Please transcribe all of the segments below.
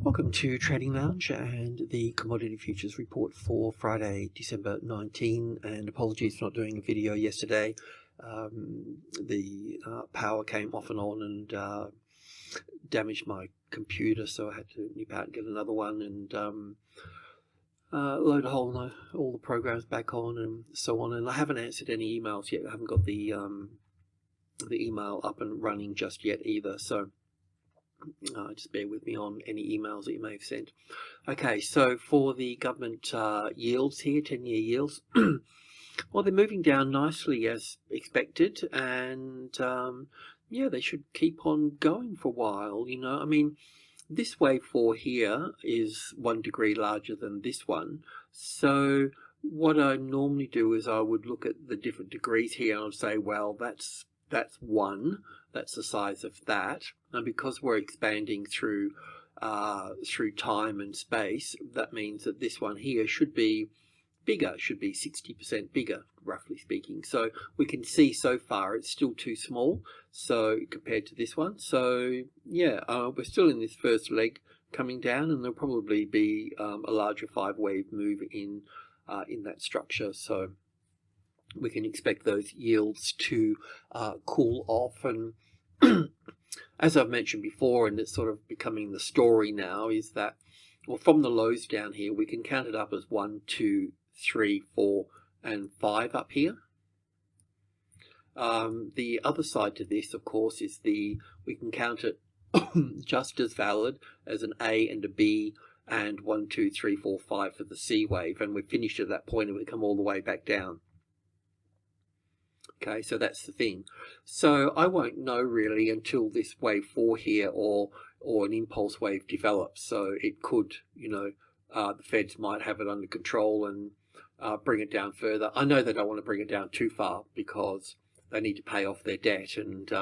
Welcome to Trading Lounge and the Commodity Futures Report for Friday, December 19. And apologies for not doing a video yesterday. The power came off and on and damaged my computer, so I had to nip out and get another one and load all the programs back on and so on. And I haven't answered any emails yet. I haven't got the email up and running just yet either. So just bear with me on any emails that you may have sent. Okay, so for the government yields here, 10-year yields, well, they're moving down nicely as expected, and yeah, they should keep on going for a while. You know, I mean, this wave 4 here is 1 degree larger than this one. So what I normally do is I would look at the different degrees here and I'd say, well, that's 1. That's the size of that, and because we're expanding through time and space, that means that this one here should be bigger, should be 60% bigger, roughly speaking. So we can see so far it's still too small, so compared to this one. So yeah, we're still in this first leg coming down, and there'll probably be a larger 5-wave move in that structure. So we can expect those yields to cool off. And as I've mentioned before, and it's sort of becoming the story now, is that, well, from the lows down here, we can count it up as 1, 2, 3, 4, and 5 up here. The other side to this, of course, is we can count it just as valid as an A and a B, and 1, 2, 3, 4, 5 for the C wave, and we've finished at that point and we come all the way back down. Okay, so that's the thing. So I won't know really until this wave 4 here or an impulse wave develops. So it could, you know, the Feds might have it under control and bring it down further. I know they don't want to bring it down too far because they need to pay off their debt, and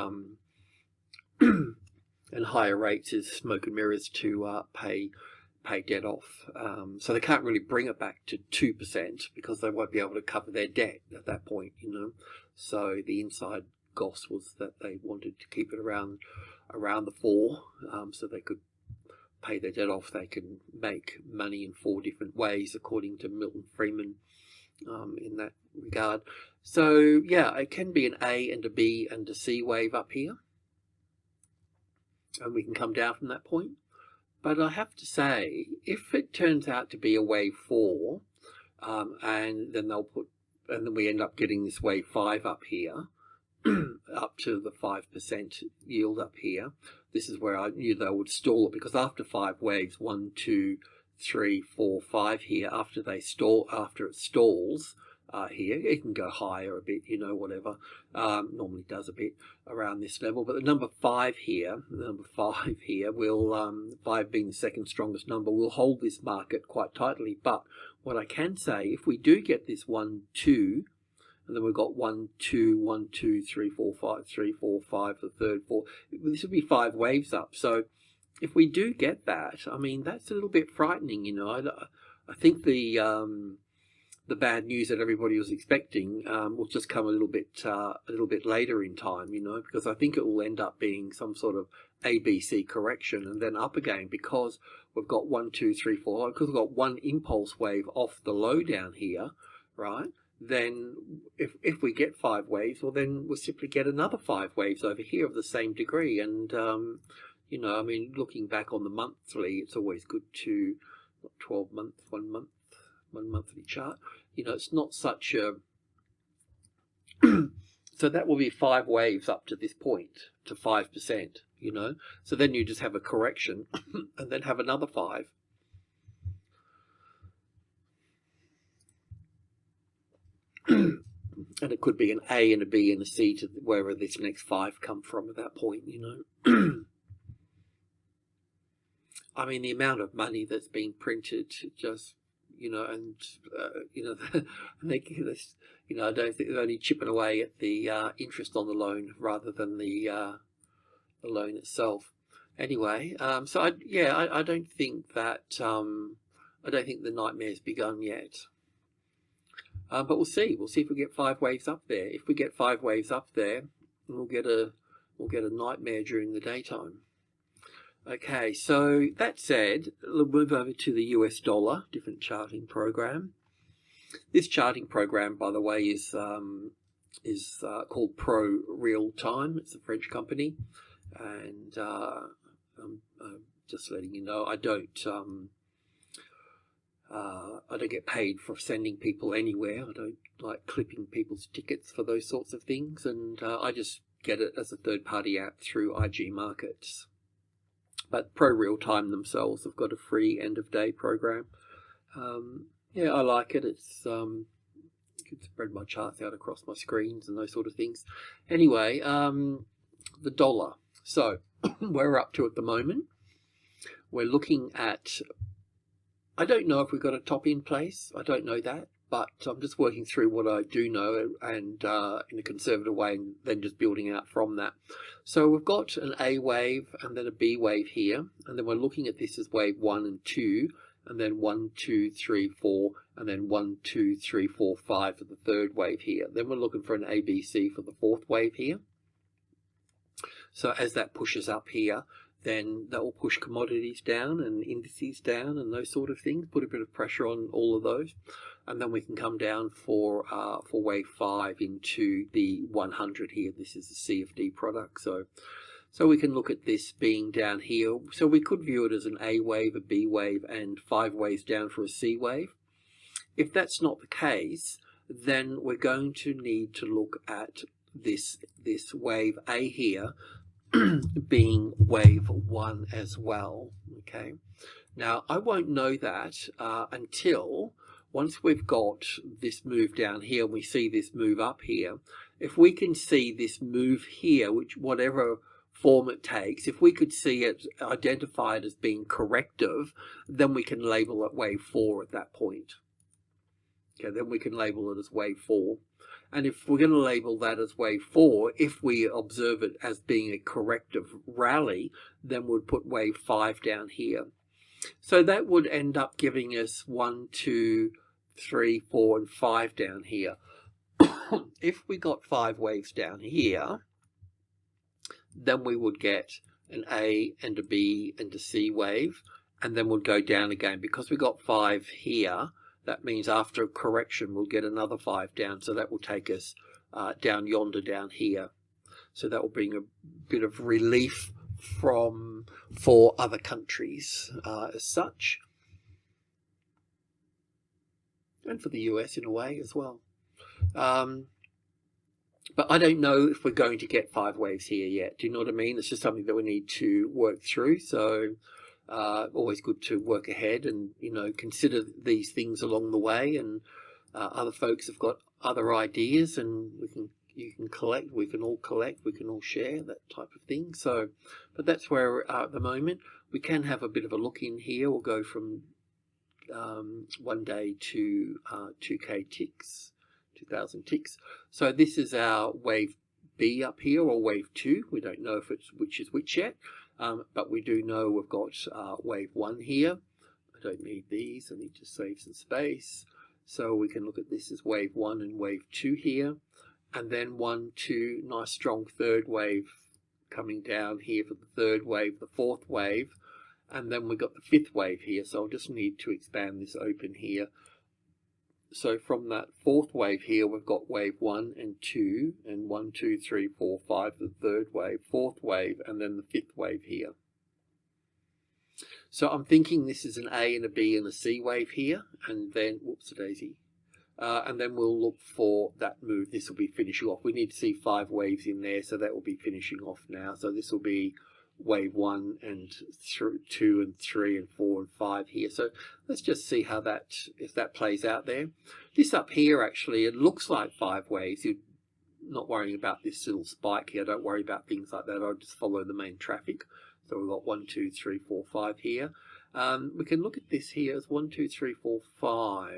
and higher rates is smoke and mirrors to pay debt off. So they can't really bring it back to 2% because they won't be able to cover their debt at that point, you know. So the inside goss was that they wanted to keep it around the 4, so they could pay their debt off. They can make money in 4 different ways, according to Milton Friedman, in that regard. So yeah, it can be an A and a B and a C wave up here, and we can come down from that point. But I have to say, if it turns out to be a wave 4, and then we end up getting this wave 5 up here, up to the 5% yield up here. This is where I knew they would stall it, because after 5 waves, 1, 2, 3, 4, 5 here, after it stalls here, it can go higher a bit, you know, whatever. Normally does a bit around this level, but the number 5 here, will 5 being the second strongest number, will hold this market quite tightly. But what I can say, if we do get this 1, 2, and then we've got 1, 2, 1, 2, 3, 4, 5, 3, 4, 5, the third 4. This would be 5 waves up. So if we do get that, I mean, that's a little bit frightening, you know. I think the bad news that everybody was expecting will just come a little bit later in time, you know, because I think it will end up being some sort of ABC correction and then up again, because we've got 1, 2, 3, 4, because we've got 1 impulse wave off the low down here, right? Then if we get 5 waves, well, then we'll simply get another 5 waves over here of the same degree. And you know, I mean, looking back on the monthly, it's always good to 12 month, 1 monthly chart. You know, it's not such a so that will be 5 waves up to this point, to 5%, you know. So then you just have a correction and then have another 5. And it could be an A and a B and a C to wherever this next 5 come from at that point, you know. I mean, the amount of money that's being printed, just, you know, and you know, they give us, you know, I don't think they're only chipping away at the interest on the loan rather than the loan itself. Anyway, so I don't think that I don't think the nightmare's begun yet. But we'll see. We'll see if we get 5 waves up there. If we get 5 waves up there, we'll get a nightmare during the daytime. Okay, so that said, we'll move over to the US dollar, different charting program. This charting program, by the way, is called Pro Real Time. It's a French company, and I'm just letting you know, I don't get paid for sending people anywhere. I don't like clipping people's tickets for those sorts of things, and I just get it as a third-party app through IG Markets. But Pro Real Time themselves have got a free end-of-day program. Yeah, I like it. It's you can spread my charts out across my screens and those sort of things. Anyway, the dollar. So where we're up to at the moment, we're looking at, I don't know if we've got a top in place. I don't know that, but I'm just working through what I do know, and in a conservative way, and then just building out from that. So we've got an A wave and then a B wave here, and then we're looking at this as wave 1 and 2, and then 1, 2, 3, 4, and then 1, 2, 3, 4, 5 for the third wave here. Then we're looking for an ABC for the fourth wave here. So as that pushes up here, then that will push commodities down and indices down and those sort of things, put a bit of pressure on all of those. And then we can come down for wave 5 into the 100 here. This is the CFD product. So we can look at this being down here. So we could view it as an A wave, a B wave, and 5 waves down for a C wave. If that's not the case, then we're going to need to look at this wave A here being wave 1 as well. Okay, now I won't know that until once we've got this move down here and we see this move up here. If we can see this move here, which whatever form it takes, if we could see it identified as being corrective, then we can label it wave 4 at that point. Okay, then we can label it as wave 4. And if we're going to label that as wave 4, if we observe it as being a corrective rally, then we'd put wave 5 down here. So that would end up giving us 1, 2, 3, 4, and 5 down here. If we got 5 waves down here, then we would get an A and a B and a C wave, and then we'll go down again. Because we got 5 here, that means after a correction we'll get another 5 down, so that will take us down yonder down here. So that will bring a bit of relief for other countries as such, and for the US in a way as well. But I don't know if we're going to get 5 waves here yet. Do you know what I mean? It's just something that we need to work through. So always good to work ahead and, you know, consider these things along the way. And other folks have got other ideas, and you can collect, we can all collect, we can all share, that type of thing. So, but that's where we're at the moment. We can have a bit of a look in here. We'll go from 1 day to 2K ticks. 2,000 ticks. So this is our wave B up here, or wave 2. We don't know if it's which is which yet, but we do know we've got wave 1 here. I don't need these, I need to save some space. So we can look at this as wave 1 and wave 2 here, and then 1, 2, nice strong third wave coming down here for the third wave, the fourth wave, and then we've got the fifth wave here. So I'll just need to expand this open here. So from that fourth wave here, we've got wave 1 and 2, and 1, 2, 3, 4, 5, the third wave, fourth wave, and then the fifth wave here. So I'm thinking this is an A and a B and a C wave here, and then, whoops a daisy, and then we'll look for that move. This will be finishing off. We need to see 5 waves in there, so that will be finishing off now. So this will be wave 1 and 2 and 3 and 4 and 5 here. So let's just see how that, if that plays out there. This up here, actually, it looks like 5 waves. You're not worrying about this little spike here. Don't worry about things like that. I'll just follow the main traffic. So we've got 1, 2, 3, 4, 5 here. We can look at this here as 1, 2, 3, 4, 5.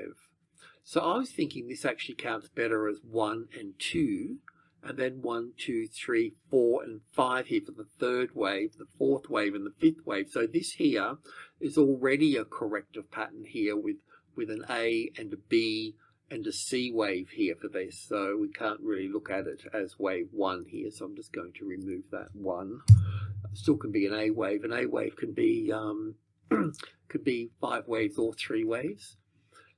So I was thinking this actually counts better as 1 and 2. And then 1, 2, 3, 4, and 5 here for the third wave, the fourth wave, and the fifth wave. So this here is already a corrective pattern here with an A and a B and a C wave here for this. So we can't really look at it as wave 1 here. So I'm just going to remove that 1. still can be an A wave. An A wave can be could be 5 waves or 3 waves.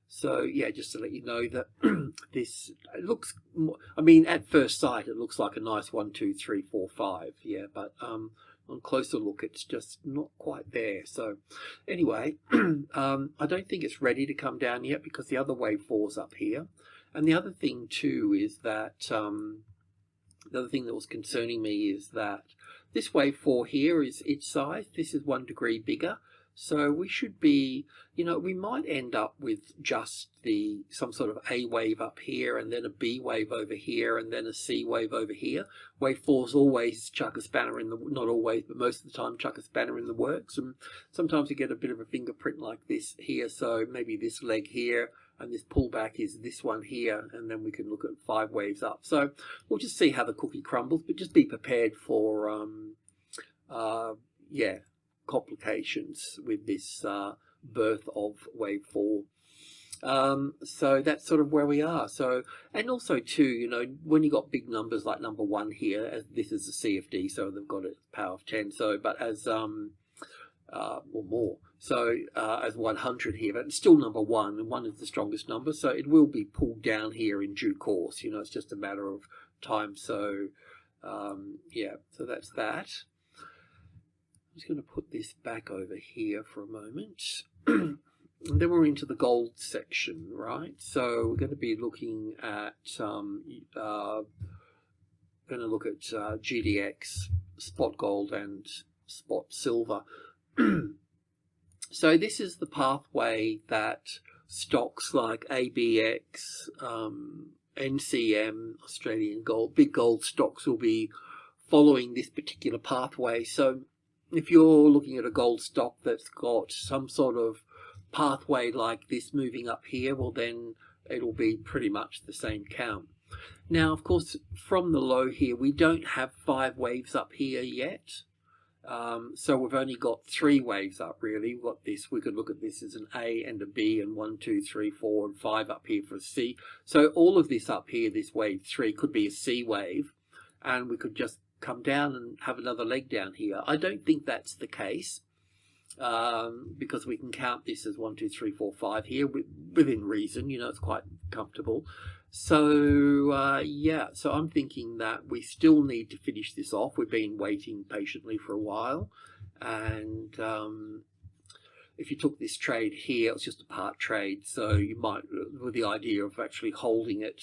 So yeah, just to let you know that this looks, I mean, at first sight it looks like a nice 1, 2, 3, 4, 5, yeah, but on closer look it's just not quite there. So anyway, I don't think it's ready to come down yet because the other wave 4's up here. And the other thing too is that the other thing that was concerning me is that this wave 4 here is its size. This is 1 degree bigger. So we should be, you know, we might end up with just some sort of A wave up here and then a B wave over here and then a C wave over here. Wave 4's always chuck a spanner in the, not always, but most of the time chuck a spanner in the works. And sometimes you get a bit of a fingerprint like this here. So maybe this leg here and this pullback is this one here. And then we can look at 5 waves up. So we'll just see how the cookie crumbles, but just be prepared for, yeah, complications with this birth of wave 4. So that's sort of where we are. So, and also too, you know, when you got big numbers like number 1 here, as this is a CFD, so they've got a power of 10. So, but as or more. So as 100 here, but it's still number 1, and 1 is the strongest number. So it will be pulled down here in due course. You know, it's just a matter of time. So yeah, so that's that. I'm just going to put this back over here for a moment. And then we're into the gold section, right? So we're going to be looking at GDX, spot gold and spot silver. So this is the pathway that stocks like ABX, NCM, Australian gold, big gold stocks will be following this particular pathway. So if you're looking at a gold stock that's got some sort of pathway like this moving up here, well then it'll be pretty much the same count. Now, of course, from the low here, we don't have 5 waves up here yet. So we've only got 3 waves up really. We've got this, we could look at this as an A and a B, and 1, 2, 3, 4 and 5 up here for a C. So all of this up here, this wave 3 could be a C wave, and we could just come down and have another leg down here. I don't think that's the case, because we can count this as 1, 2, 3, 4, 5 here within reason. You know, it's quite comfortable. So yeah, so I'm thinking that we still need to finish this off. We've been waiting patiently for a while, and if you took this trade here, it's just a part trade, so you might, with the idea of actually holding it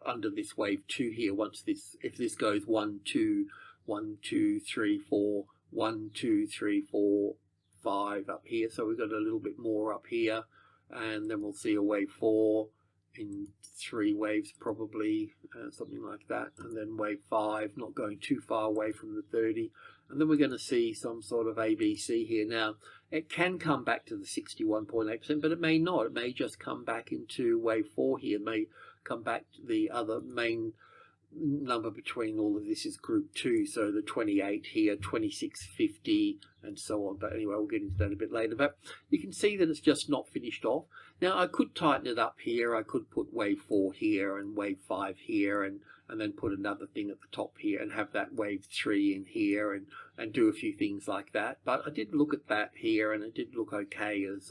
under this wave 2 here, once this, if this goes 1, 2, 1, 2, 3, 4, 1, 2, 3, 4, 5 up here. So we've got a little bit more up here, and then we'll see a wave 4 in 3 waves probably, something like that, and then wave 5, not going too far away from the 30, and then we're going to see some sort of ABC here. Now it can come back to the 61.8%, but it may not. It may just come back into wave 4 here. It may come back to the other main number between all of this is group 2, so the 28 here, 26.50 and so on. But anyway, we'll get into that a bit later. But you can see that it's just not finished off. Now I could tighten it up here. I could put wave 4 here and wave 5 here, and then put another thing at the top here and have that wave 3 in here, and do a few things like that. But I did look at that here, and it did look okay as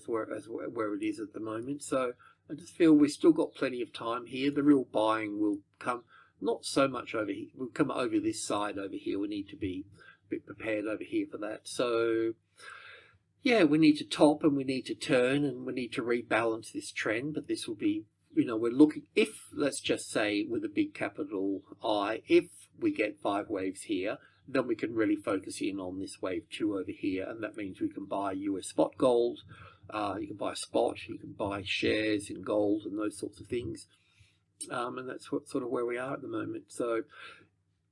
where it is at the moment. So I just feel we've still got plenty of time here. The real buying will come not so much over here. We'll come over this side over here. We need to be a bit prepared over here for that. So yeah, we need to top and we need to turn and we need to rebalance this trend. But this will be, you know, we're looking, if, let's just say with a big capital I, if we get 5 waves here, then we can really focus in on this wave 2 over here, and that means we can buy US spot gold, you can buy spot, you can buy shares in gold and those sorts of things, and that's what sort of where we are at the moment. So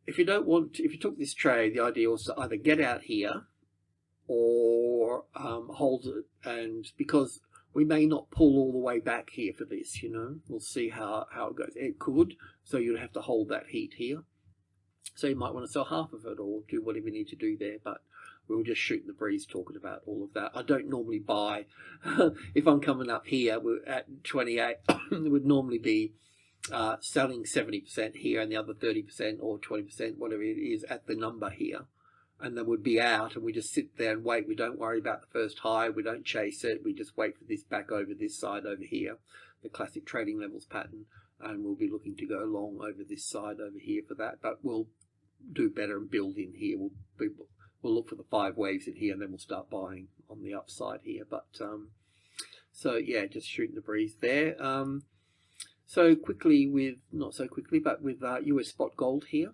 if you don't want to, if you took this trade, the idea was to either get out here or hold it, and because we may not pull all the way back here for this, you know, we'll see how it goes. It could, so you'd have to hold that heat here. So you might want to sell half of it or do whatever you need to do there, but we were just shooting the breeze talking about all of that. I don't normally buy, if I'm coming up here, we're at 28, it would normally be selling 70% here and the other 30% or 20%, whatever it is, at the number here, and then would be out, and we just sit there and wait. We don't worry about the first high, we don't chase it, we just wait for this back over this side over here, the classic trading levels pattern, and we'll be looking to go long over this side over here for that. But we'll do better and build in here. We'll look for the 5 waves in here, and then we'll start buying on the upside here. But so yeah, just shooting the breeze there. So quickly with, not so quickly, but with US spot gold here.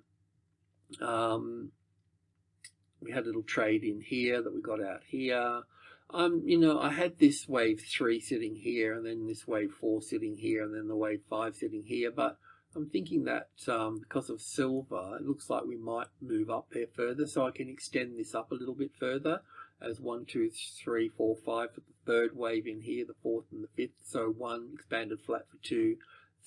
We had a little trade in here that we got out here. You know, I had this wave 3 sitting here, and then this wave 4 sitting here, and then the wave 5 sitting here. But I'm thinking that because of silver, it looks like we might move up there further, so I can extend this up a little bit further as 1, 2, 3, 4, 5 for the 3rd wave in here, the 4th and the 5th. So 1 expanded flat for 2,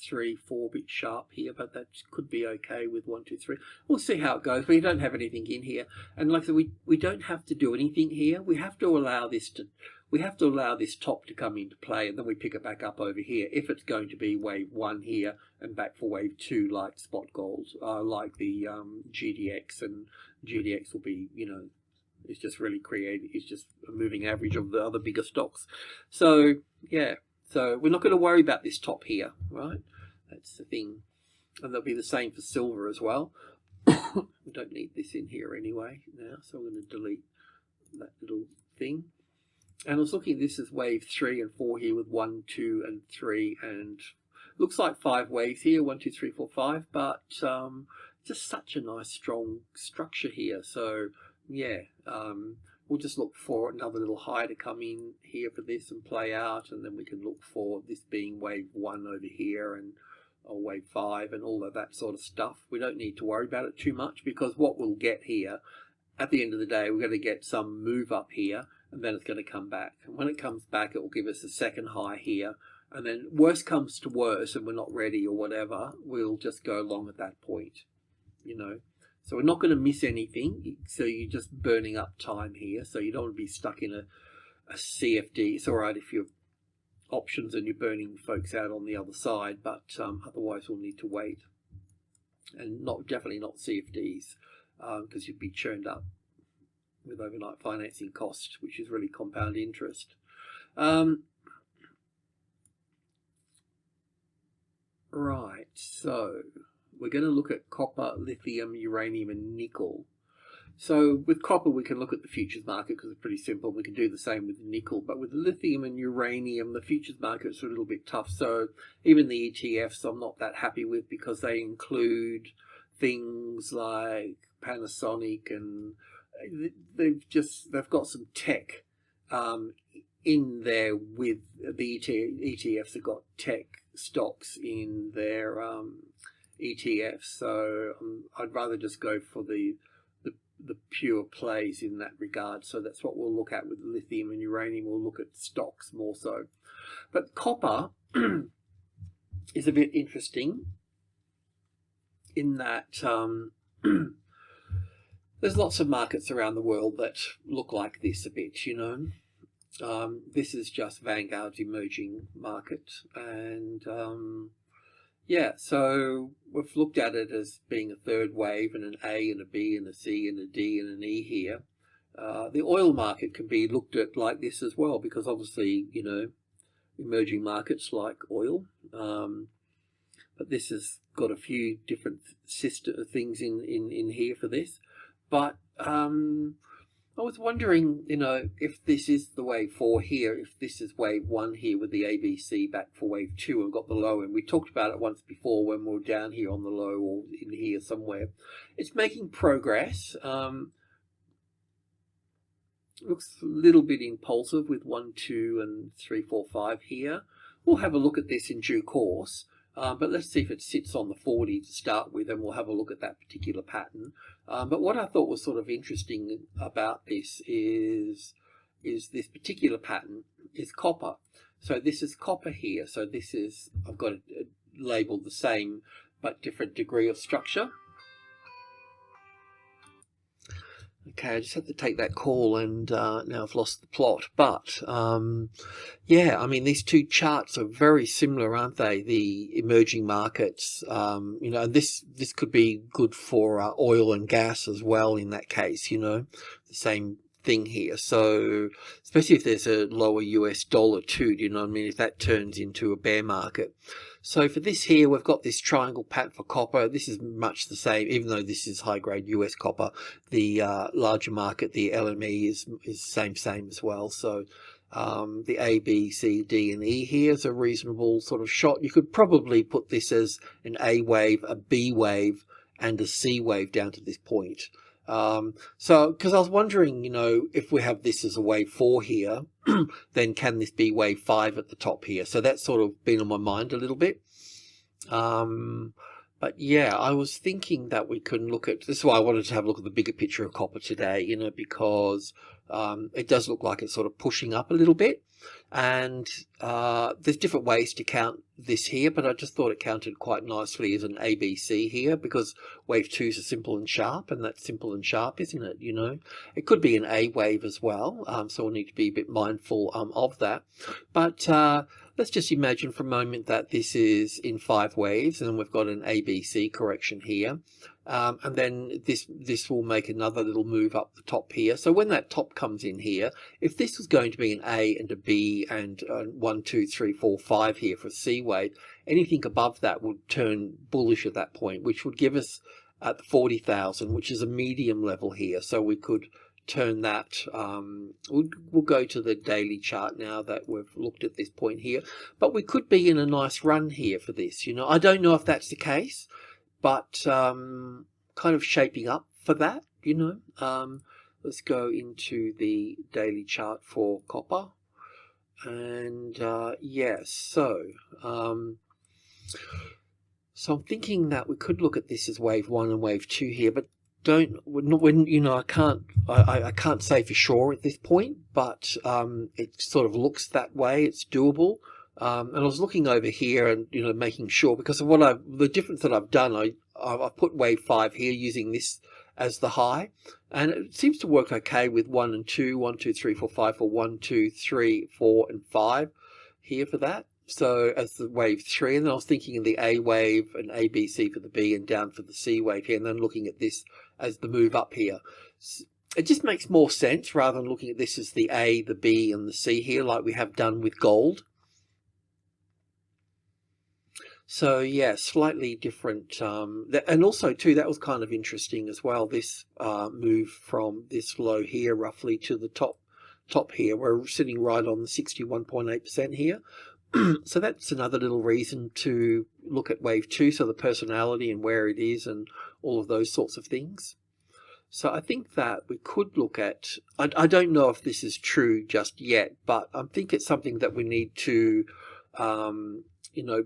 3, 4 bit sharp here, but that could be okay with 1, 2, 3. We'll see how it goes. We don't have anything in here, and like I said, we don't have to do anything here. We have to allow this top to come into play, and then we pick it back up over here if it's going to be wave 1 here and back for wave 2, like spot gold, like the GDX. And GDX will be, you know, it's just really creative. It's just a moving average of the other bigger stocks. So yeah, so we're not going to worry about this top here, right? That's the thing. And that'll be the same for silver as well. We don't need this in here anyway now, so I'm going to delete that little thing. And I was looking at this as wave 3 and 4 here with 1, 2, and 3, and looks like 5 waves here, 1, 2, 3, 4, 5, but just such a nice strong structure here. So yeah, we'll just look for another little high to come in here for this and play out, and then we can look for this being wave 1 over here, and or wave 5 and all of that sort of stuff. We don't need to worry about it too much, because what we'll get here at the end of the day, we're going to get some move up here, and then it's going to come back. And when it comes back, it will give us a second high here, and then worst comes to worst and we're not ready or whatever, we'll just go along at that point, you know. So we're not going to miss anything, so you're just burning up time here. So you don't want to be stuck in a CFD. It's all right if you're options and you're burning folks out on the other side, but otherwise we'll need to wait. And definitely not CFDs, because you'd be churned up with overnight financing cost, which is really compound interest. Right, so we're going to look at copper, lithium, uranium, and nickel. So with copper, we can look at the futures market because it's pretty simple. We can do the same with nickel, but with lithium and uranium, the futures market's a little bit tough. So even the ETFs, I'm not that happy with, because they include things like Panasonic, and they've got some tech in there with the ETFs. Have got tech stocks in their ETFs, so I'd rather just go for the pure plays in that regard. So that's what we'll look at with lithium and uranium. We'll look at stocks more so. But copper is a bit interesting in that there's lots of markets around the world that look like this a bit, you know. This is just Vanguard's emerging market, and yeah, so we've looked at it as being a 3rd wave, and an A and a B and a C and a D and an E here. The oil market can be looked at like this as well, because obviously, you know, emerging markets like oil, but this has got a few different things in here for this. But I was wondering, you know, if this is the wave 4 here, if this is wave 1 here with the ABC back for wave 2 and got the low, and we talked about it once before when we were down here on the low or in here somewhere. It's making progress. Looks a little bit impulsive with 1, 2, and 3, 4, 5 here. We'll have a look at this in due course. But let's see if it sits on the 40 to start with, and we'll have a look at that particular pattern. But what I thought was sort of interesting about this is this particular pattern is copper. So this is copper here. So this is, I've got it labeled the same but different degree of structure. Okay, I just had to take that call, and now I've lost the plot. But yeah, I mean, these two charts are very similar, aren't they? The emerging markets, you know, and this could be good for oil and gas as well in that case, you know, the same thing here. So especially if there's a lower US dollar too, you know what I mean, if that turns into a bear market. So for this here, we've got this triangle pattern for copper. This is much the same, even though this is high grade US copper. The larger market, the LME, is same as well. So the A, B, C, D, and E here is a reasonable sort of shot. You could probably put this as an A wave, a B wave, and a C wave down to this point. So because I was wondering, you know, if we have this as a wave 4 here, then can this be wave 5 at the top here? So that's sort of been on my mind a little bit. But yeah, I was thinking that we can look at, this is why I wanted to have a look at the bigger picture of copper today, you know, because it does look like it's sort of pushing up a little bit. And there's different ways to count this here, but I just thought it counted quite nicely as an ABC here, because wave 2s are simple and sharp, and that's simple and sharp, isn't it? You know, it could be an A wave as well, so we'll need to be a bit mindful of that. But let's just imagine for a moment that this is in 5 waves, and we've got an ABC correction here. And then this will make another little move up the top here. So when that top comes in here, if this was going to be an A and a B and 1, 2, 3, 4, 5 here for C wave, anything above that would turn bullish at that point, which would give us at the 40,000, which is a medium level here. So we could turn that, we'll go to the daily chart now that we've looked at this point here, but we could be in a nice run here for this. You know, I don't know if that's the case, but kind of shaping up for that, you know. Let's go into the daily chart for copper, and yes, so I'm thinking that we could look at this as wave 1 and wave 2 here, but when you know, I can't say for sure at this point, but it sort of looks that way. It's doable. And I was looking over here and, you know, making sure, because of the difference that I've done, I put wave 5 here using this as the high, and it seems to work okay with 1 and 2, 1, 2, 3, 4, 5, or 1, 2, 3, 4, and 5 here for that. So as the wave 3, and then I was thinking of the A wave and ABC for the B and down for the C wave here, and then looking at this as the move up here. It just makes more sense rather than looking at this as the A, the B, and the C here, like we have done with gold. So yeah, slightly different, and also too, that was kind of interesting as well, this move from this low here roughly to the top here. We're sitting right on the 61.8% here. So that's another little reason to look at wave 2, so the personality and where it is and all of those sorts of things. So I think that we could look at, I don't know if this is true just yet, but I think it's something that we need to, you know,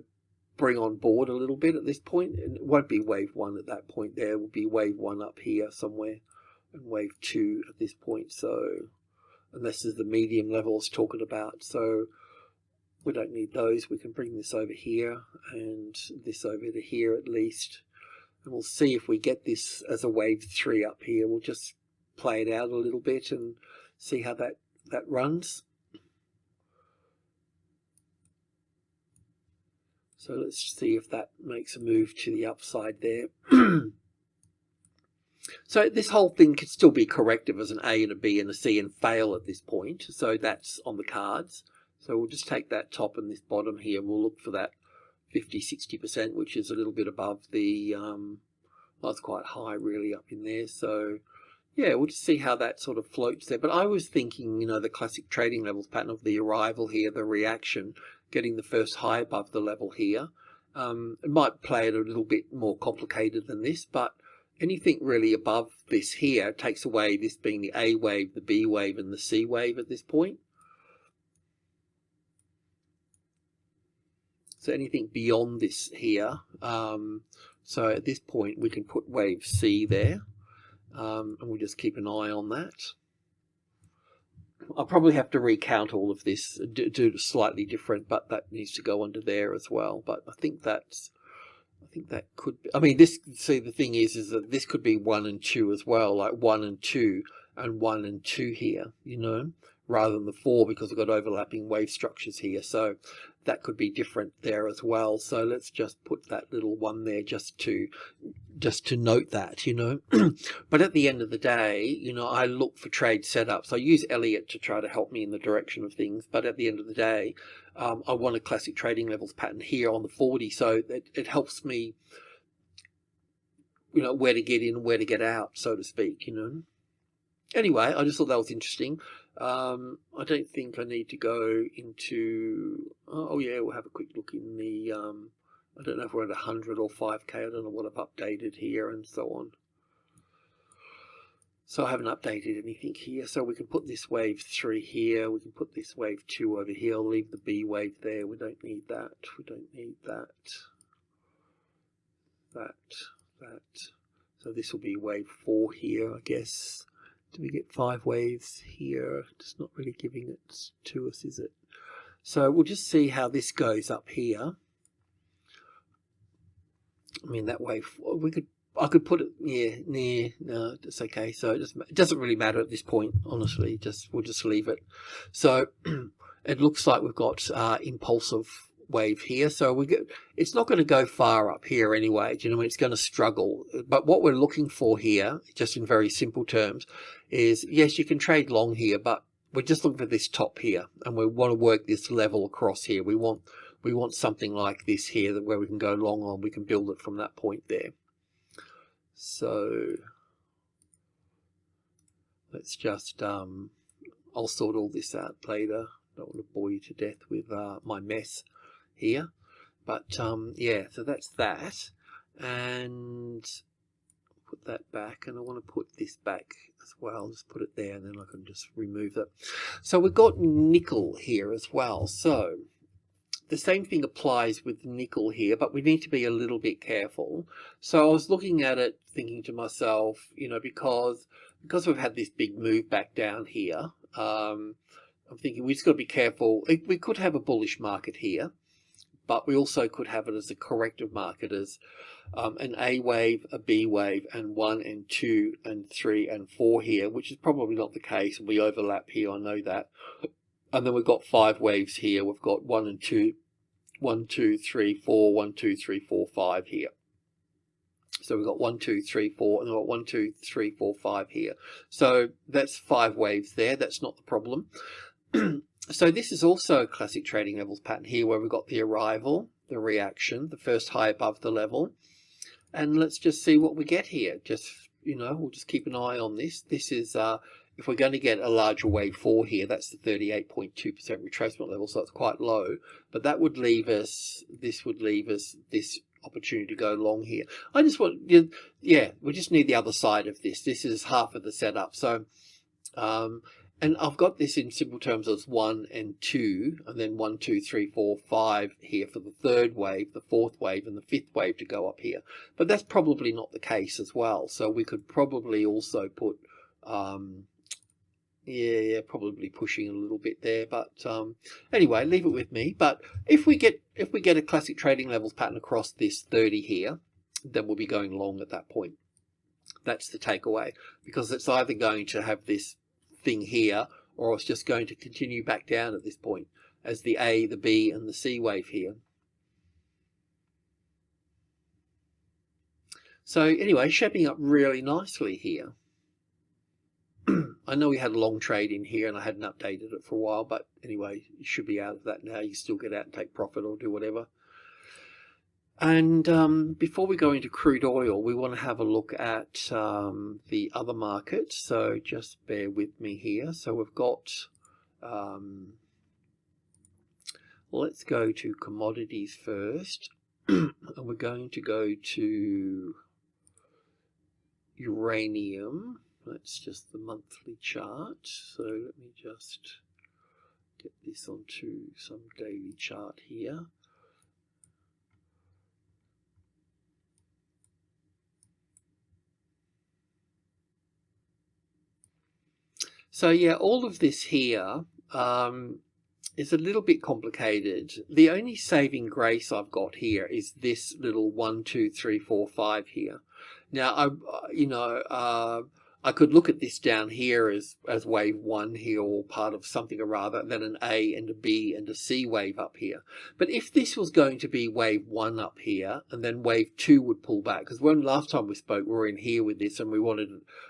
bring on board a little bit at this point. And it won't be wave 1 at that point. There will be wave 1 up here somewhere, and wave 2 at this point. So, and this is the medium level I was talking about. So we don't need those. We can bring this over here and this over to here at least. And we'll see if we get this as a wave 3 up here. We'll just play it out a little bit and see how that runs. So let's see if that makes a move to the upside there. So this whole thing could still be corrective as an A and a B and a C and fail at this point. So that's on the cards. So we'll just take that top and this bottom here, and we'll look for that 50-60%, which is a little bit above the, well, it's quite high really up in there. So yeah, we'll just see how that sort of floats there. But I was thinking, you know, the classic trading levels pattern of the arrival here, the reaction, getting the first high above the level here. It might play it a little bit more complicated than this, but anything really above this here takes away this being the A wave, the B wave, and the C wave at this point. So anything beyond this here, so at this point we can put wave C there, and we'll just keep an eye on that. I'll probably have to recount all of this, do it slightly different, but that needs to go under there as well. But I think that's I think that could be, I mean, this, see, the thing is that this could be 1 and 2 as well, like 1 and 2 and 1 and 2 here, you know, rather than the 4, because we've got overlapping wave structures here. So that could be different there as well. So let's just put that little 1 there just to note that, you know. But at the end of the day, you know, I look for trade setups. I use Elliott to try to help me in the direction of things, but at the end of the day, I want a classic trading levels pattern here on the 40, so it helps me, you know, where to get in, where to get out, so to speak, you know. Anyway, I just thought that was interesting. I don't think I need to go into, oh yeah, we'll have a quick look in the, I don't know if we're at 100 or 5k, I don't know what I've updated here and so on. So I haven't updated anything here. So we can put this wave 3 here, we can put this wave 2 over here, I'll leave the B wave there, we don't need that, we don't need that, that. So this will be wave 4 here, I guess. Do we get 5 waves here? It's not really giving it to us, is it? So we'll just see how this goes up here. I mean, that wave, I could put it near, no, it's okay. So it doesn't really matter at this point, honestly. We'll just leave it. So it looks like we've got impulsive wave here. So it's not going to go far up here anyway. Do you know, it's going to struggle. But what we're looking for here, just in very simple terms, is yes, you can trade long here, but we're just looking for this top here, and we want to work this level across here. We want something like this here, where we can go long on. We can build it from that point there. So let's just, I'll sort all this out later. Don't want to bore you to death with my mess here. But yeah, so that's that. And put that back, and I want to put this back as well. Just put it there, and then I can just remove it. So we've got nickel here as well. So the same thing applies with nickel here, but we need to be a little bit careful. So I was looking at it, thinking to myself, you know, because we've had this big move back down here, I'm thinking we just got to be careful. We could have a bullish market here, but we also could have it as a corrective market, as an A wave, a B wave, and 1 and 2 and 3 and 4 here, which is probably not the case. We overlap here, I know that. And then we've got 5 waves here. We've got 1 and 2, 1, 2, 3, 4, 1, 2, 3, 4, 5 here. So we've got 1, 2, 3, 4, and we've got 1, 2, 3, 4, 5 here. So that's 5 waves there. That's not the problem. So this is also a classic trading levels pattern here, where we've got the arrival, the reaction, the first high above the level. And let's just see what we get here. Just, you know, we'll just keep an eye on this. This is, if we're going to get a larger wave 4 here, that's the 38.2% retracement level, so it's quite low. But that would leave us, this would leave us this opportunity to go long here. I just want, yeah, we just need the other side of this. This is half of the setup. So, and I've got this in simple terms as 1 and 2, and then 1, 2, 3, 4, 5 here for the 3rd wave, the 4th wave, and the 5th wave to go up here. But that's probably not the case as well. So we could probably also put, yeah, probably pushing a little bit there. But anyway, leave it with me. But if we get a classic trading levels pattern across this 30 here, then we'll be going long at that point. That's the takeaway, because it's either going to have this thing here, or it's just going to continue back down at this point as the A, the B, and the C wave here. So anyway, shaping up really nicely here. I know we had a long trade in here and I hadn't updated it for a while, but anyway, you should be out of that now. You still get out and take profit or do whatever. And before we go into crude oil, we want to have a look at the other markets. So just bear with me here. So we've got, let's go to commodities first. And we're going to go to uranium. That's just the monthly chart. So let me just get this onto some daily chart here. So yeah, all of this here is a little bit complicated. The only saving grace I've got here is this little 1, 2, 3, 4, 5 here. Now, I could look at this down here as wave 1 here, or part of something or rather, then an A and a B and a C wave up here. But if this was going to be wave 1 up here, and then wave 2 would pull back, because when last time we spoke, we were in here with this and we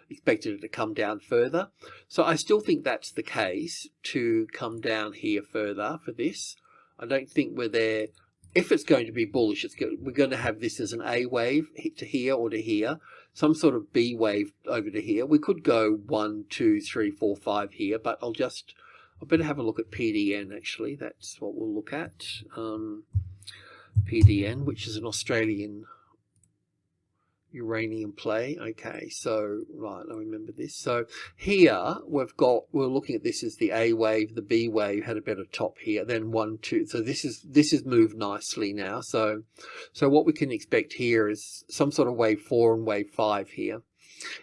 expected it to come down further. So I still think that's the case, to come down here further for this. I don't think we're there. If it's going to be bullish, we're going to have this as an A wave to here or to here, some sort of B wave over to here. We could go 1, 2, 3, 4, 5 here, but I better have a look at PDN actually. That's what we'll look at. PDN, which is an Australian uranium play. Okay, so right, I remember this. So here we're looking at this as the A wave. The B wave had a better top here, then 1, 2. So this is moved nicely now. So what we can expect here is some sort of wave 4 and wave 5 here.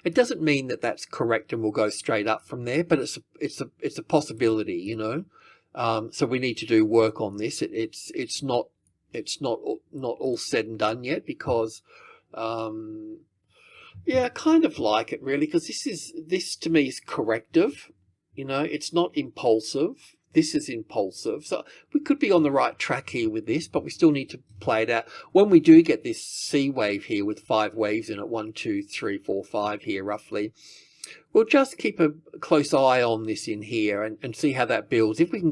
It doesn't mean that that's correct and we'll go straight up from there, but it's a possibility, you know. So we need to do work on this. It's not all said and done yet, because yeah, I kind of like it really, because this to me is corrective, you know. It's not impulsive. This is impulsive. So we could be on the right track here with this, but we still need to play it out. When we do get this C wave here with 5 waves in it, 1, 2, 3, 4, 5 here roughly, we'll just keep a close eye on this in here and see how that builds. If we can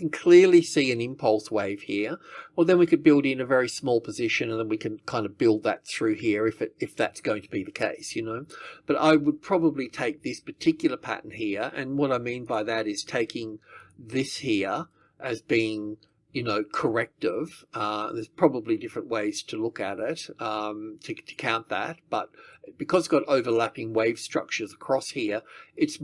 clearly see an impulse wave here, well, then we could build in a very small position, and then we can kind of build that through here if that's going to be the case, you know. But I would probably take this particular pattern here, and what I mean by that is taking this here as being, you know, corrective. There's probably different ways to look at it, to count that, but because it's got overlapping wave structures across here, it's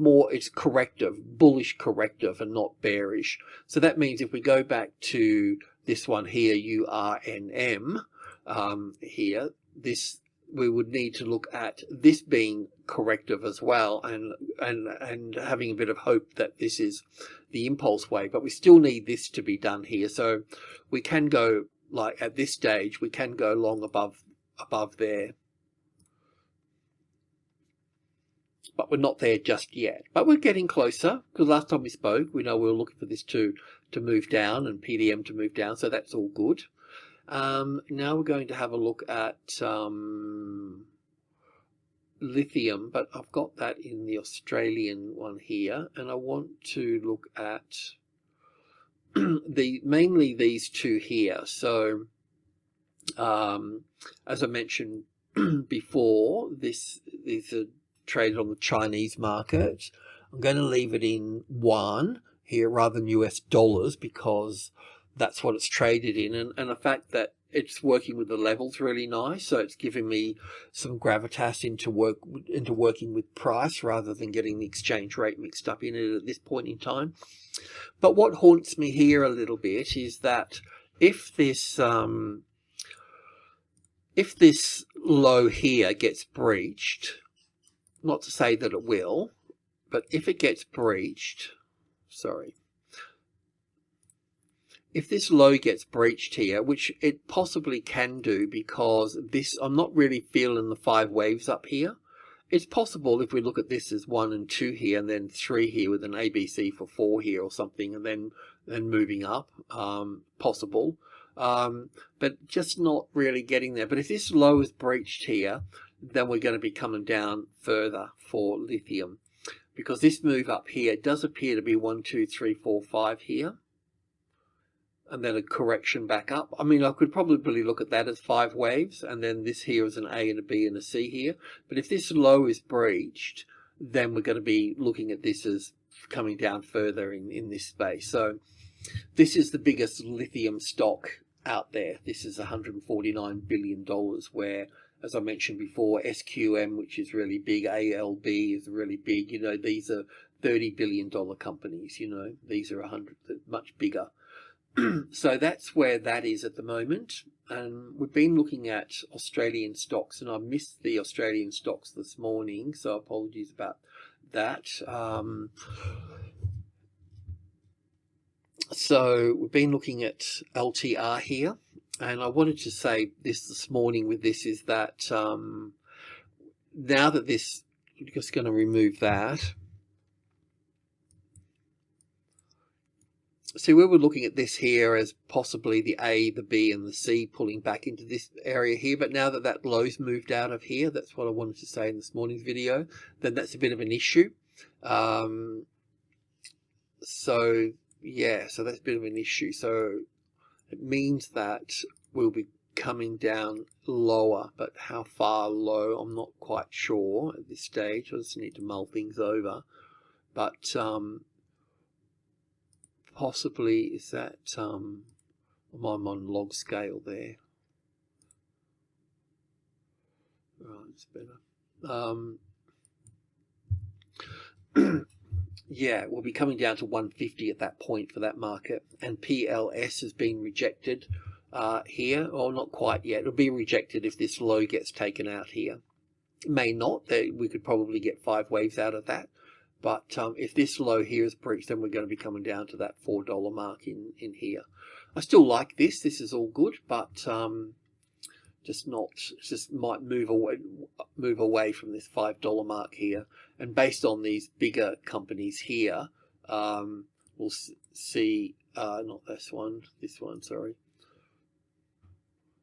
corrective, bullish corrective, and not bearish. So that means if we go back to this one here, URNM, here, we would need to look at this being corrective as well, and having a bit of hope that this is the impulse wave, but we still need this to be done here. So we can go, like at this stage, we can go long above there, but we're not there just yet. But we're getting closer, because last time we spoke, we know we were looking for this to move down and PDM to move down, so that's all good. Now we're going to have a look at lithium, but I've got that in the Australian one here, and I want to look at mainly these two here. So as I mentioned before, these are traded on the Chinese market. I'm going to leave it in yuan here rather than US dollars, because that's what it's traded in, and the fact that it's working with the levels really nice, so it's giving me some gravitas into working with price rather than getting the exchange rate mixed up in it at this point in time. But what haunts me here a little bit is that if this low here gets breached, not to say that it will, but if it gets breached, if this low gets breached here, which it possibly can do, because I'm not really feeling the 5 waves up here. It's possible if we look at this as 1 and 2 here, and then 3 here with an ABC for 4 here or something, and then moving up, possible. But just not really getting there. But if this low is breached here, then we're going to be coming down further for lithium, because this move up here does appear to be 1, 2, 3, 4, 5 here, and then a correction back up. I mean, I could probably look at that as 5 waves, and then this here is an A and a B and a C here. But if this low is breached, then we're going to be looking at this as coming down further in this space. So this is the biggest lithium stock out there. This is $149 billion, where, as I mentioned before, SQM, which is really big, ALB is really big. You know, these are $30 billion companies. You know, these are much bigger. So that's where that is at the moment. And we've been looking at Australian stocks, and I missed the Australian stocks this morning, so apologies about that. So we've been looking at LTR here, and I wanted to say this morning with this is that now that this, I'm just going to remove that. So we were looking at this here as possibly the A, the B, and the C pulling back into this area here. But now that that low's moved out of here, that's what I wanted to say in this morning's video, then that's a bit of an issue. So yeah, so that's a bit of an issue. So it means that we'll be coming down lower, but how far low, I'm not quite sure at this stage. I just need to mull things over. But possibly is that I'm on log scale there. Right, it's better. Yeah, we'll be coming down to 150 at that point for that market, and PLS has been rejected here, or not quite yet. It'll be rejected if this low gets taken out here. It may not. We could probably get 5 waves out of that. But if this low here is breached, then we're going to be coming down to that $4 mark in here. I still like this. This is all good, but just might move away from this $5 mark here. And based on these bigger companies here, we'll see. Not this one. Sorry.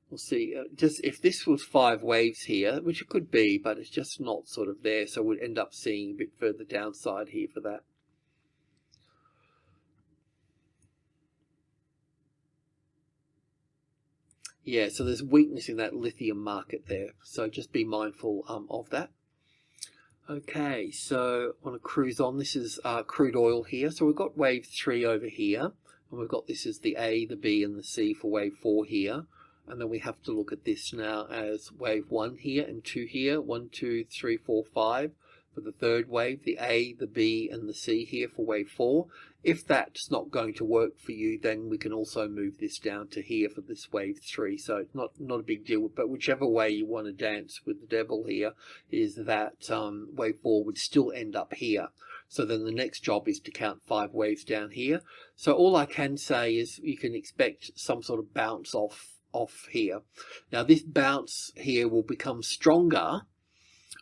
We'll see, just if this was 5 waves here, which it could be, but it's just not sort of there, so we'd end up seeing a bit further downside here for that. Yeah, so there's weakness in that lithium market there, so just be mindful of that. Okay, so I want to cruise on. This is crude oil here. So we've got wave 3 over here, and we've got this as the A, the B, and the C for wave 4 here. And then we have to look at this now as wave 1 here and 2 here. 1, 2, 3, 4, 5 for the third wave. The A, the B, and the C here for wave 4. If that's not going to work for you, then we can also move this down to here for this wave 3. So it's not a big deal. But whichever way you want to dance with the devil here is that wave 4 would still end up here. So then the next job is to count 5 waves down here. So all I can say is you can expect some sort of bounce off here. Now this bounce here will become stronger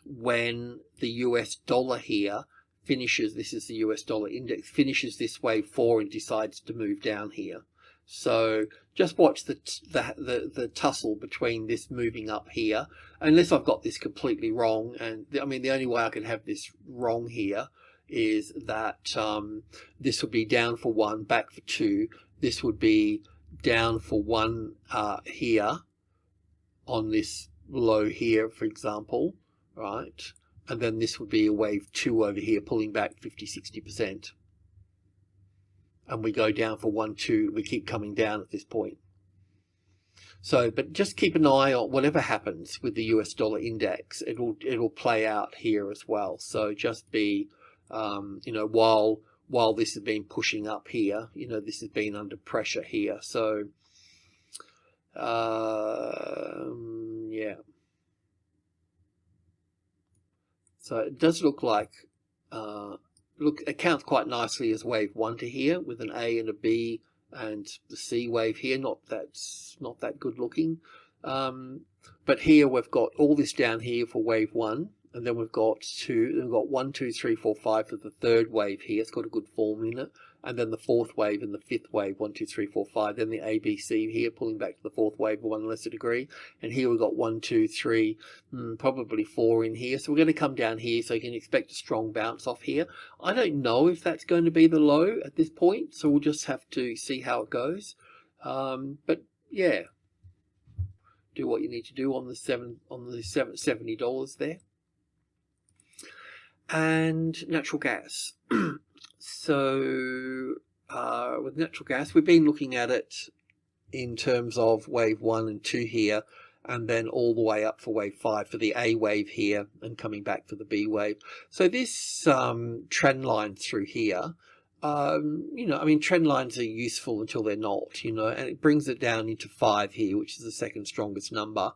when the US dollar here finishes, this is the US dollar index, finishes this wave 4 and decides to move down here. So just watch the tussle between this moving up here, unless I've got this completely wrong. And I mean, the only way I can have this wrong here is that this would be down for 1, back for 2. This would be down for 1 here on this low here, for example, right? And then this would be a wave 2 over here, pulling back 50–60%. And we go down for 1, 2. We keep coming down at this point. So, but just keep an eye on whatever happens with the US dollar index. It'll play out here as well. So just be, you know, while this has been pushing up here, you know, this has been under pressure here. So, yeah. So it does look like, it counts quite nicely as wave 1 to here with an A and a B and the C wave here. That's not that good looking. But here we've got all this down here for wave 1. And then we've got 1, 2, 3, 4, 5 for the third wave here. It's got a good form in it. And then the fourth wave and the fifth wave, 1, 2, 3, 4, 5. Then the ABC here, pulling back to the fourth wave of 1 lesser degree. And here we've got 1, 2, 3, probably 4 in here. So we're going to come down here, so you can expect a strong bounce off here. I don't know if that's going to be the low at this point, so we'll just have to see how it goes. But yeah, do what you need to do on the $70 there. And natural gas. So with natural gas, we've been looking at it in terms of wave 1 and 2 here, and then all the way up for wave 5 for the A wave here, and coming back for the B wave. So this trend line through here, you know, I mean, trend lines are useful until they're not, you know, and it brings it down into 5 here, which is the second strongest number.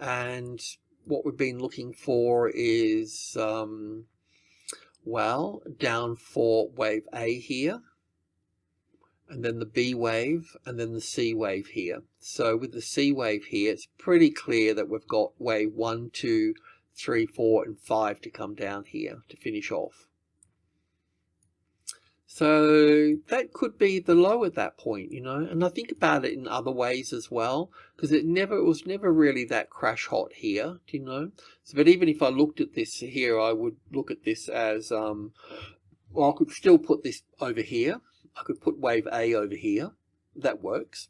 And what we've been looking for is well, down for wave A here, and then the B wave, and then the C wave here. So with the C wave here, it's pretty clear that we've got wave 1, 2, 3, 4, and 5 to come down here to finish off. So that could be the low at that point, you know, and I think about it in other ways as well, because it was never really that crash hot here, do you know? So, but even if I looked at this here, I would look at this as, well, I could still put this over here. I could put wave A over here. That works.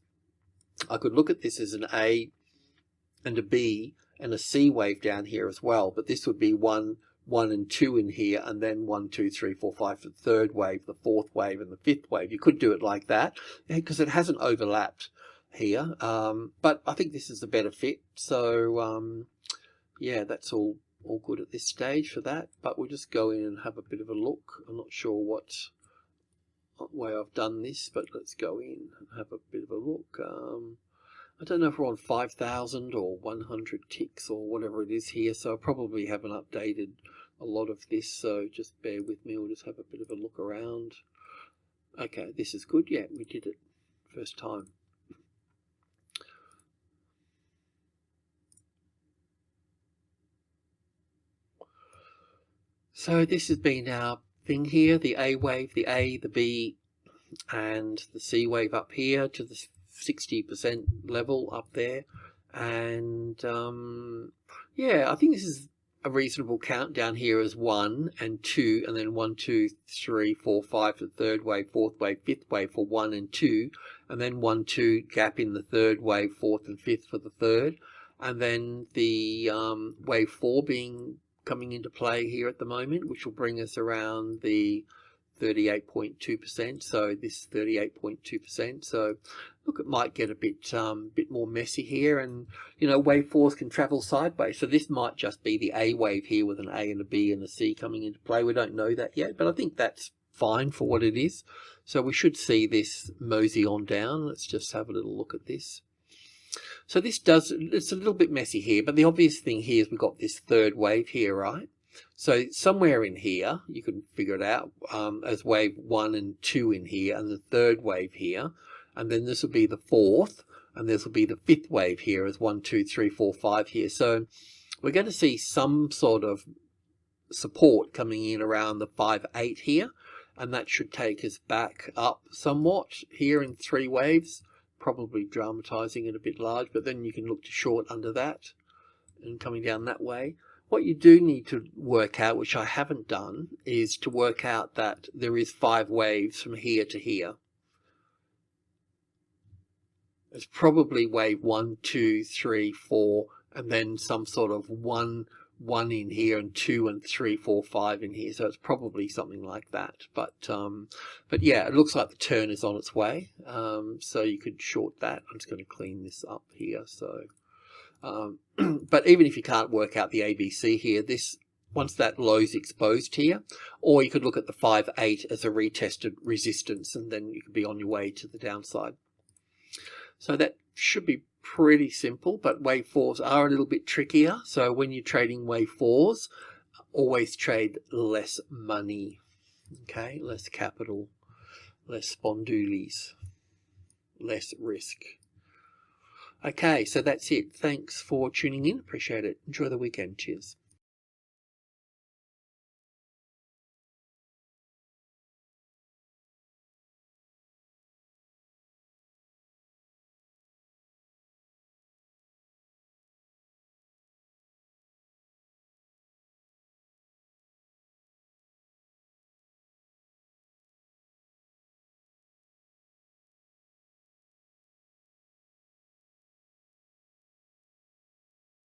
I could look at this as an A and a B and a C wave down here as well, but this would be 1, 1 and 2 in here, and then 1, 2, 3, 4, 5 for the third wave, the fourth wave, and the fifth wave. You could do it like that because it hasn't overlapped here, but I think this is a better fit. So yeah, that's all good at this stage for that, but we'll just go in and have a bit of a look. I'm not sure what way I've done this, but let's go in and have a bit of a look. I don't know if we're on 5,000 or 100 ticks or whatever it is here, so I probably haven't updated a lot of this, so just bear with me. We'll just have a bit of a look around. Okay, this is good. Yeah, we did it first time. So this has been our thing here, the A wave, the A, the B, and the C wave up here to the 60% level up there. And yeah, I think this is a reasonable count down here as 1 and 2, and then 1, 2, 3, 4, 5 for the third wave, fourth wave, fifth wave for 1 and 2, and then 1, 2 gap in the third wave, fourth and fifth for the third, and then the wave 4 coming into play here at the moment, which will bring us around the 38.2%. So this 38.2%. So look, it might get a bit more messy here, and you know, wave 4s can travel sideways. So this might just be the A wave here with an A and a B and a C coming into play. We don't know that yet, but I think that's fine for what it is. So we should see this mosey on down. Let's just have a little look at this. So this it's a little bit messy here, but the obvious thing here is we've got this third wave here, right? So somewhere in here, you can figure it out as wave 1 and 2 in here, and the third wave here, and then this will be the fourth, and this will be the fifth wave here as 1, 2, 3, 4, 5 here. So we're going to see some sort of support coming in around the 5, 8 here, and that should take us back up somewhat here in 3 waves, probably dramatizing it a bit large, but then you can look to short under that and coming down that way. What you do need to work out, which I haven't done, is to work out that there is 5 waves from here to here. It's probably wave 1, 2, 3, 4, and then some sort of 1 in here, and 2 and 3, 4, 5 in here. So it's probably something like that. But yeah, it looks like the turn is on its way. So you could short that. I'm just going to clean this up here. So. But even if you can't work out the ABC here, once that low's exposed here, or you could look at the 5, 8 as a retested resistance, and then you could be on your way to the downside. So that should be pretty simple, but wave 4s are a little bit trickier. So when you're trading wave 4s, always trade less money, okay, less capital, less spondoolies, less risk. Okay, so that's it. Thanks for tuning in. Appreciate it. Enjoy the weekend. Cheers.